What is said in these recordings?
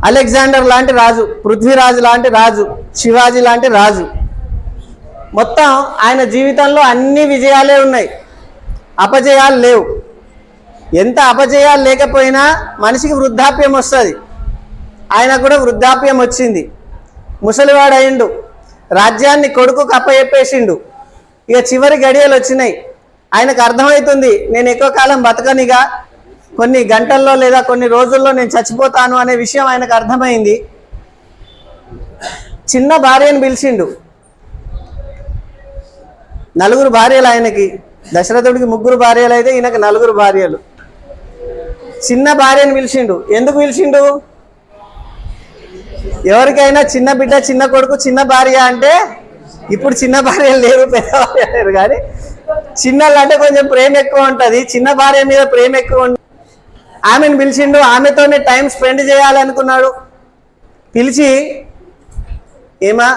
Alexander లాంటి రాజు, పృథ్వీరాజు లాంటి రాజు, శివాజీ లాంటి రాజు. మొత్తం ఆయన జీవితంలో అన్ని విజయాలే ఉన్నాయి, అపజయాలు లేవు. ఎంత అపజయాలు లేకపోయినా మనిషికి వృద్ధాప్యం వస్తుంది. ఆయన కూడా వృద్ధాప్యం వచ్చింది, ముసలివాడు అయిండు, రాజ్యాన్ని కొడుకుకు అప్పచెప్పేసిండు. ఇక చివరి గడియలు వచ్చినాయి. ఆయనకు అర్థమవుతుంది, నేను ఎక్కువ కాలం బతకనిగా, కొన్ని గంటల్లో లేదా కొన్ని రోజుల్లో నేను చచ్చిపోతాను అనే విషయం ఆయనకు అర్థమైంది. చిన్న భార్యను పిలిచిండు. 4 భార్యలు ఆయనకి. దశరథుడికి 3 భార్యలు అయితే ఈయనకు 4 భార్యలు. చిన్న భార్యను పిలిచిండు. ఎందుకు పిలిచిండు? ఎవరికైనా చిన్న బిడ్డ, చిన్న కొడుకు, చిన్న భార్య అంటే, ఇప్పుడు చిన్న భార్యలు లేరు, పెద్ద భార్య లేరు, కానీ చిన్నలు అంటే కొంచెం ప్రేమ ఎక్కువ ఉంటుంది, చిన్న భార్య మీద ప్రేమ ఎక్కువ ఉంటుంది. ఆమెను పిలిచిండు. ఆమెతోనే టైం స్పెండ్ చేయాలనుకున్నాడు. పిలిచి, ఏమా,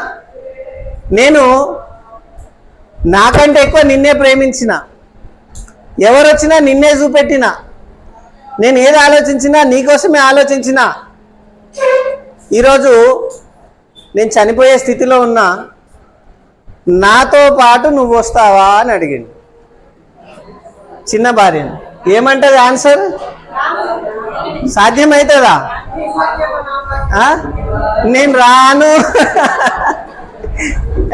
నేను నాకంటే ఎక్కువ నిన్నే ప్రేమించిన, ఎవరు వచ్చినా నిన్నే చూపెట్టిన, నేను ఏది ఆలోచించినా నీకోసమే ఆలోచించిన. ఈరోజు నేను చనిపోయే స్థితిలో ఉన్నా, నాతో పాటు నువ్వు వస్తావా అని అడిగిండు చిన్న భార్యను. ఏమంటది ఆన్సర్? సాధ్యమవుతుందా? నేను రాను.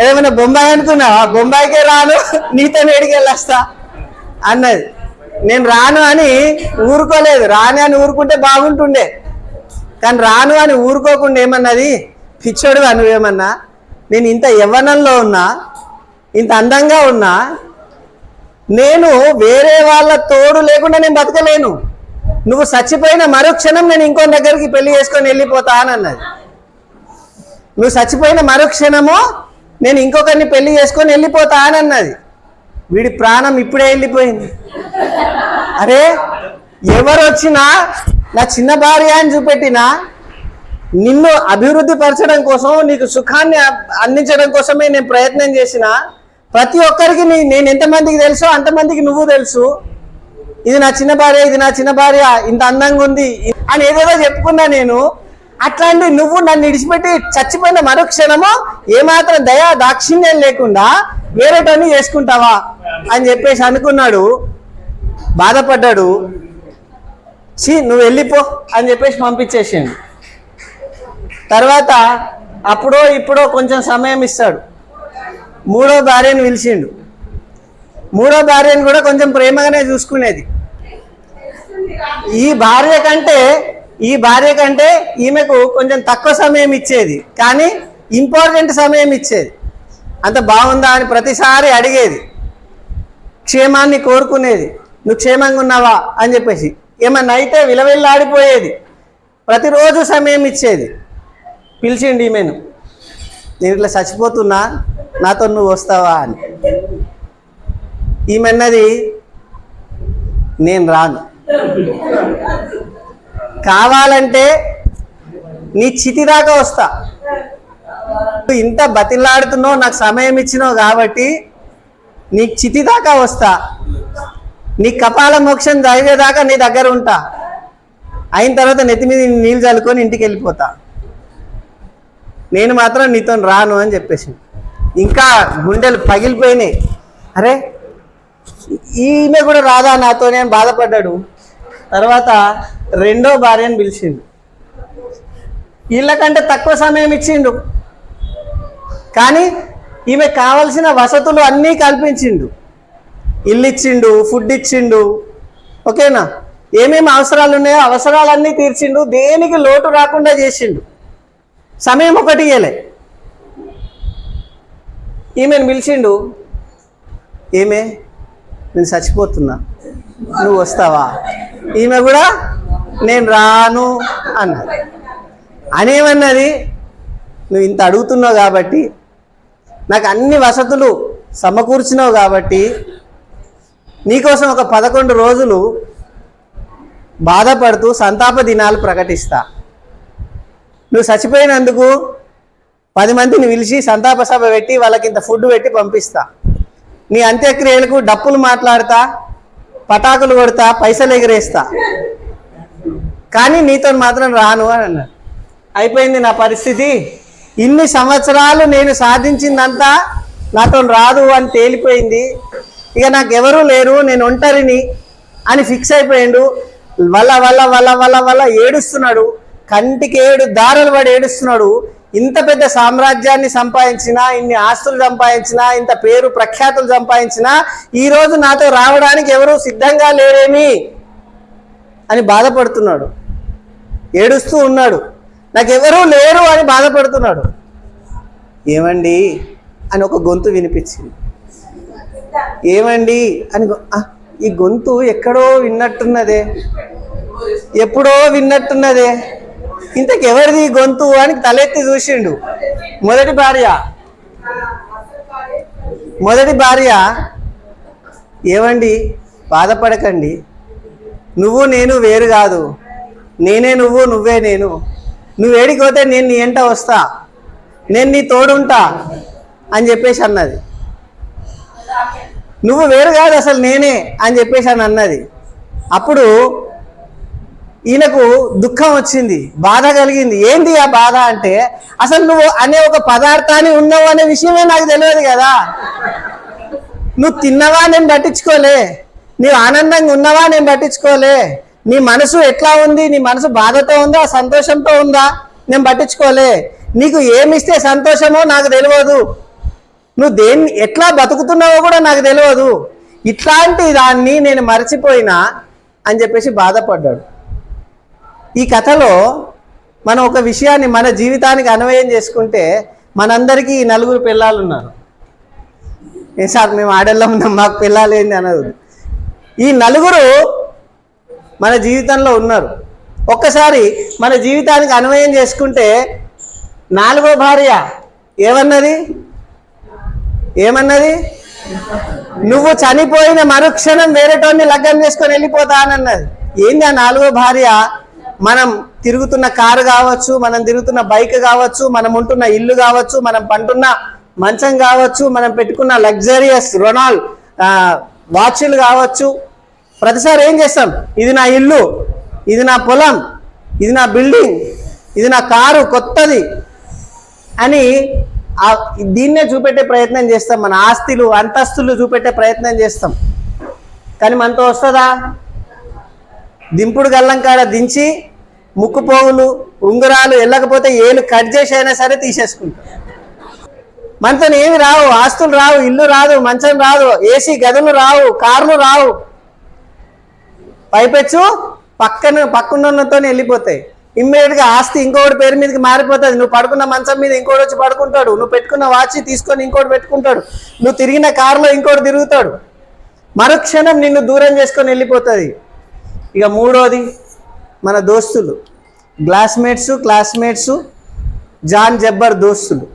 ఏమైనా బొంబాయి అనుకున్నావా? బొంబాయికే రాను, నీతో నేడికి వెళ్ళొస్తా అన్నది. నేను రాను అని ఊరుకోలేదు. రాను అని ఊరుకుంటే బాగుంటుండే, కానీ రాను అని ఊరుకోకుండా ఏమన్నది, పిచ్చోడుగా నువ్వేమన్నా, నేను ఇంత యవ్వనంలో ఉన్నా, ఇంత అందంగా ఉన్నా, నేను వేరే వాళ్ళ తోడు లేకుండా నేను బతకలేను, నువ్వు చచ్చిపోయిన మరుక్షణం నేను ఇంకో దగ్గరికి పెళ్లి చేసుకొని వెళ్ళిపోతా అని అన్నది. నువ్వు చచ్చిపోయిన మరుక్షణము నేను ఇంకొకరిని పెళ్లి చేసుకొని వెళ్ళిపోతా అని అన్నది. వీడి ప్రాణం ఇప్పుడే వెళ్ళిపోయింది. అరే, ఎవరు వచ్చినా నా చిన్న భార్య అని చూపెట్టినా, నిన్ను అభివృద్ధి పరచడం కోసం, నీకు సుఖాన్ని అందించడం కోసమే నేను ప్రయత్నం చేసిన. ప్రతి ఒక్కరికి నేను ఎంతమందికి తెలుసో అంతమందికి నువ్వు తెలుసు. ఇది నా చిన్న భార్య, ఇది నా చిన్న భార్య, ఇంత అందంగా ఉంది అని ఏదేదో చెప్పుకున్నా నేను. అట్లాంటి నువ్వు నన్ను విడిచిపెట్టి చచ్చిపోయిన మరుక్షణము ఏమాత్రం దయా దాక్షిణ్యం లేకుండా వేరేటోని చేసుకుంటావా అని చెప్పేసి అనుకున్నాడు. బాధపడ్డాడు. నువ్వు వెళ్ళిపో అని చెప్పేసి పంపించేసిండు. తర్వాత అప్పుడో ఇప్పుడో కొంచెం సమయం ఇస్తాడు. 3వ భార్యను పిలిచిండు. 3వ భార్యను కూడా కొంచెం ప్రేమగానే చూసుకునేది. ఈ భార్య కంటే ఈమెకు కొంచెం తక్కువ సమయం ఇచ్చేది, కానీ ఇంపార్టెంట్ సమయం ఇచ్చేది. అంత బాగుందా అని ప్రతిసారి అడిగేది, క్షేమాన్ని కోరుకునేది. నువ్వు క్షేమంగా ఉన్నావా అని చెప్పేసి. ఏమన్నా అయితే విలవిల్లాడిపోయేది. ప్రతిరోజు సమయం ఇచ్చేది. పిలిచిండి ఈమెను. నేను ఇట్లా చచ్చిపోతున్నా, నాతో నువ్వు వస్తావా అని. ఈమెన్నది, నేను రాను, కావాలంటే నీ చితి దాకా వస్తా, ఇంత బతిలాడుతున్నావు, నాకు సమయం ఇచ్చినావు కాబట్టి నీకు చితి దాకా వస్తా, నీ కపాల మోక్షం జరిగేదాకా నీ దగ్గర ఉంటా, అయిన తర్వాత నెత్తి మీద నీళ్ళు చల్లుకొని ఇంటికి వెళ్ళిపోతా, నేను మాత్రం నీతో రాను అని చెప్పేసి. ఇంకా గుండెలు పగిలిపోయినాయి. అరే, ఈమె కూడా రాదా నాతోనే అని బాధపడ్డాడు. తర్వాత 2వ భార్యను పిలిచిండు. వీళ్ళకంటే తక్కువ సమయం ఇచ్చిండు, కానీ ఈమె కావలసిన వసతులు అన్నీ కల్పించిండు. ఇల్లు ఇచ్చిండు, ఫుడ్ ఇచ్చిండు, ఓకేనా, ఏమేమి అవసరాలు ఉన్నాయో అవసరాలన్నీ తీర్చిండు. దేనికి లోటు రాకుండా చేసిండు. సమయం ఒకటి ఇయ్యలే. ఈమెను పిలిచిండు. ఏమే, నేను చచ్చిపోతున్నా, నువ్వు వస్తావా? ఈమె కూడా నేను రాను అన్నది. అనేమన్నది, నువ్వు ఇంత అడుగుతున్నావు కాబట్టి, నాకు అన్ని వసతులు సమకూర్చినావు కాబట్టి, నీకోసం ఒక 11 రోజులు బాధపడుతూ సంతాప దినాలు ప్రకటిస్తా. నువ్వు చచ్చిపోయినందుకు 10 మందిని పిలిచి సంతాప సభ పెట్టి వాళ్ళకి ఇంత ఫుడ్ పెట్టి పంపిస్తా. నీ అంత్యక్రియలకు డప్పులు మాట్లాడతా, పటాకులు కొడతా, పైసలు ఎగిరేస్తా, కానీ నీతో మాత్రం రాను అని అన్నాడు. అయిపోయింది నా పరిస్థితి, ఇన్ని సంవత్సరాలు నేను సాధించిందంతా నాతో రాదు అని తేలిపోయింది, ఇక నాకు ఎవరూ లేరు, నేను ఒంటరిని అని ఫిక్స్ అయిపోయిండు. వల్ల వల్ల వల్ల వల్ల వల్ల ఏడుస్తున్నాడు, కంటికి 7 దారులు పడి ఏడుస్తున్నాడు. ఇంత పెద్ద సామ్రాజ్యాన్ని సంపాదించినా, ఇన్ని ఆస్తులు సంపాదించినా, ఇంత పేరు ప్రఖ్యాతులు సంపాదించినా ఈరోజు నాతో రావడానికి ఎవరు సిద్ధంగా లేరేమి అని బాధపడుతున్నాడు, ఏడుస్తూ ఉన్నాడు. నాకెవరూ లేరు అని బాధపడుతున్నాడు. ఏమండి అని ఒక గొంతు వినిపించింది. ఏమండి అని ఈ గొంతు ఎక్కడో విన్నట్టున్నదే, ఎప్పుడో విన్నట్టున్నదే, ఇంతకెవరిది గొంతు అని తలెత్తి చూసిండు. మొదటి భార్య ఏమండి బాధపడకండి, నువ్వు నేను వేరు కాదు, నేనే నువ్వు నువ్వే నేను, నువ్వు ఏడిపోతే నేను నీ ఎంట వస్తా, నేను నీ తోడుంటా అని చెప్పేసి అన్నది. నువ్వు వేరు కాదు అసలు నేనే అని చెప్పేసి అని అన్నది. అప్పుడు ఈయనకు దుఃఖం వచ్చింది, బాధ కలిగింది. ఏంది ఆ బాధ అంటే, అసలు నువ్వు అనే ఒక పదార్థాన్ని ఉన్నావు అనే విషయమే నాకు తెలియదు కదా. నువ్వు తిన్నవా నేను పట్టించుకోలే, నీవు ఆనందంగా ఉన్నవా నేను పట్టించుకోలే, నీ మనసు ఎట్లా ఉంది, నీ మనసు బాధతో ఉందా సంతోషంతో ఉందా నేను పట్టించుకోలే, నీకు ఏమిస్తే సంతోషమో నాకు తెలియదు, నువ్వు దేన్ని ఎట్లా బతుకుతున్నావో కూడా నాకు తెలియదు, ఇట్లాంటి దాన్ని నేను మర్చిపోయినా అని చెప్పేసి బాధపడ్డాడు. ఈ కథలో మనం ఒక విషయాన్ని మన జీవితానికి అన్వయం చేసుకుంటే, మనందరికీ 4 పిల్లలు ఉన్నారు. ఏ సార్ మేము ఆడెళ్ళం ఉన్నాం, మాకు పిల్లలు ఏంది అనదు. ఈ 4 మన జీవితంలో ఉన్నారు. ఒక్కసారి మన జీవితానికి అన్వయం చేసుకుంటే 4వ భార్య ఏమన్నది, నువ్వు చనిపోయిన మరుక్షణం వేరేటోని లగ్గం చేసుకొని వెళ్ళిపోతా అని అన్నది. ఏంది ఆ 4వ భార్య? మనం తిరుగుతున్న కారు కావచ్చు, మనం తిరుగుతున్న బైక్ కావచ్చు, మనం ఉంటున్న ఇల్లు కావచ్చు, మనం పంటున్న మంచం కావచ్చు, మనం పెట్టుకున్న లగ్జరియస్ రొనాల్డ్ వాచ్లు కావచ్చు, ప్రతిసారి ఏం చేస్తాం, ఇది నా ఇల్లు, ఇది నా పొలం, ఇది నా బిల్డింగ్, ఇది నా కారు కొత్తది అని దీన్నే చూపెట్టే ప్రయత్నం చేస్తాం. మన ఆస్తులు అంతస్తులు చూపెట్టే ప్రయత్నం చేస్తాం. కానీ మనతో వస్తుందా? దింపుడు గల్లం కాడ దించి ముక్కు పోగులు ఉంగరాలు వెళ్ళకపోతే ఏలు కట్ చేసి అయినా సరే తీసేసుకుంటాం. మనతో ఏమి రావు, ఆస్తులు రావు, ఇల్లు రాదు, మంచం రాదు, ఏసీ గదులు రావు, కార్లు రావు, పైపెచ్చు పక్కనతో వెళ్ళిపోతాయి. ఇమ్మీడియట్గా ఆస్తి ఇంకోటి పేరు మీదకి మారిపోతుంది. నువ్వు పడుకున్న మంచం మీద ఇంకోటి వచ్చి పడుకుంటాడు, నువ్వు పెట్టుకున్న వాచ్ తీసుకొని ఇంకోటి పెట్టుకుంటాడు, నువ్వు తిరిగిన కారులో ఇంకోటి తిరుగుతాడు, మరుక్షణం నిన్ను దూరం చేసుకొని వెళ్ళిపోతుంది. ఇక 3వది మన దోస్తులు, క్లాస్మేట్స్, జాన్ జబ్బర్ దోస్తులు.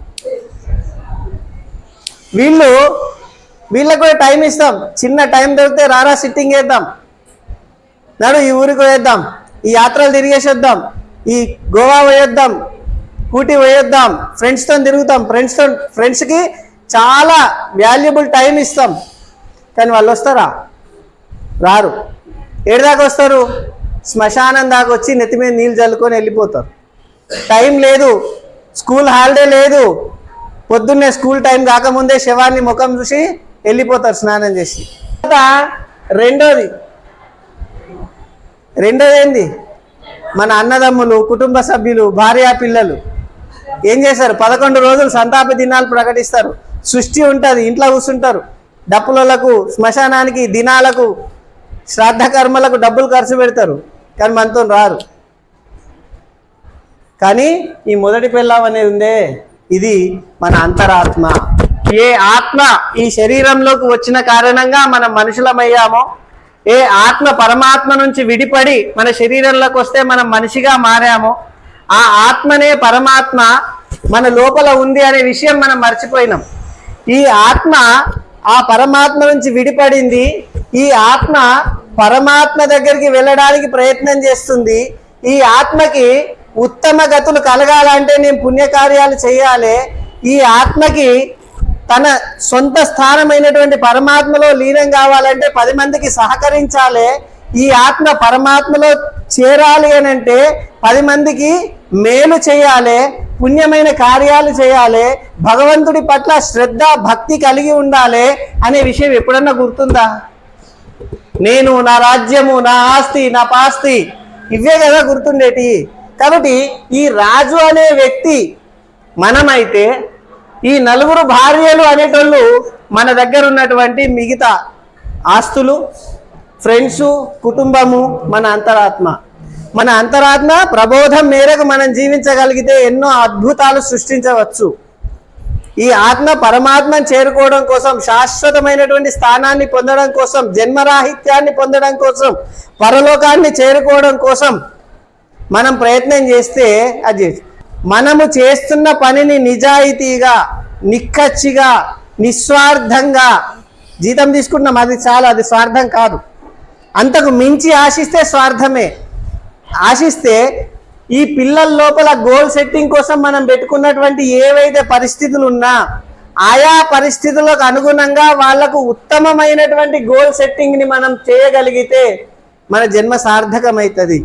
వీళ్ళకు కూడా టైం ఇస్తాం. చిన్న టైం దొరికితే రారా సిట్టింగ్ వేద్దాం, నాడు ఈ ఊరికి పోయేద్దాం, ఈ యాత్రలు తిరిగేసి వద్దాం, ఈ గోవా పోయేద్దాం, ఊటీ పోయేద్దాం, ఫ్రెండ్స్తో తిరుగుతాం, ఫ్రెండ్స్కి చాలా వాల్యుబుల్ టైం ఇస్తాం. కానీ వాళ్ళు వస్తారా? రారు. ఏడుదాకా వస్తారు? శ్మశానం దాకా వచ్చి నెత్తి మీద నీళ్ళు చల్లుకొని వెళ్ళిపోతారు. టైం లేదు, స్కూల్ హాలిడే లేదు, పొద్దున్నే స్కూల్ టైం కాకముందే శవాన్ని ముఖం చూసి వెళ్ళిపోతారు స్నానం చేసి. రెండోది ఏంది, మన అన్నదమ్ములు, కుటుంబ సభ్యులు, భార్యా పిల్లలు ఏం చేశారు? 11 రోజులు సంతాప దినాలు ప్రకటిస్తారు. సృష్టి ఉంటుంది, ఇంట్లో కూర్చుంటారు, డప్పులకు, శ్మశానానికి, దినాలకు, శ్రాద్ధ కర్మలకు డబ్బులు ఖర్చు పెడతారు. కానీ మనతో రారు. కానీ ఈ మొదటి పెళ్ళాం అనేది ఉందే, ఇది మన అంతరాత్మ. ఏ ఆత్మ ఈ శరీరంలోకి వచ్చిన కారణంగా మనం మనుషులమయ్యామో, ఏ ఆత్మ పరమాత్మ నుంచి విడిపడి మన శరీరంలోకి వస్తే మనం మనిషిగా మారామో, ఆ ఆత్మనే పరమాత్మ మన లోపల ఉంది అనే విషయం మనం మర్చిపోయినాం. ఈ ఆత్మ ఆ పరమాత్మ నుంచి విడిపడింది. ఈ ఆత్మ పరమాత్మ దగ్గరికి వెళ్ళడానికి ప్రయత్నం చేస్తుంది. ఈ ఆత్మకి ఉత్తమ గతులు కలగాలంటే నేను పుణ్యకార్యాలు చేయాలి. ఈ ఆత్మకి తన సొంత స్థానమైనటువంటి పరమాత్మలో లీనం కావాలంటే 10 మందికి సహకరించాలి. ఈ ఆత్మ పరమాత్మలో చేరాలి అని అంటే 10 మందికి మేలు చేయాలి, పుణ్యమైన కార్యాలు చేయాలి, భగవంతుడి పట్ల శ్రద్ధ భక్తి కలిగి ఉండాలి అనే విషయం ఎప్పుడన్నా గుర్తుందా? నేను, నా రాజ్యము, నా ఆస్తి, నా పాస్తి, ఇవే కదా గుర్తుండేటి. కాబట్టి ఈ రాజు అనే వ్యక్తి మనమైతే, ఈ 4 భార్యలు అనేటోళ్ళు మన దగ్గర ఉన్నటువంటి మిగతా ఆస్తులు, ఫ్రెండ్స్, కుటుంబము, మన అంతరాత్మ. మన అంతరాత్మ ప్రబోధం మేరకు మనం జీవించగలిగితే ఎన్నో అద్భుతాలు సృష్టించవచ్చు. ఈ ఆత్మ పరమాత్మను చేరుకోవడం కోసం, శాశ్వతమైనటువంటి స్థానాన్ని పొందడం కోసం, జన్మరాహిత్యాన్ని పొందడం కోసం, పరలోకాన్ని చేరుకోవడం కోసం మనం ప్రయత్నం చేస్తే అది మనము చేస్తున్న పనిని నిజాయితీగా, నిక్కచ్చిగా, నిస్వార్థంగా జీతం తీసుకుంటున్నాం, అది చాలా, అది స్వార్థం కాదు. అంతకు మించి ఆశిస్తే స్వార్థమే. ఆశిస్తే ఈ పిల్లల లోపల గోల్ సెట్టింగ్ కోసం మనం పెట్టుకున్నటువంటి ఏవైతే పరిస్థితులు ఉన్నా ఆయా పరిస్థితులకు అనుగుణంగా వాళ్లకు ఉత్తమమైనటువంటి గోల్ సెట్టింగ్ని మనం చేయగలిగితే మన జన్మ సార్థకమవుతుంది.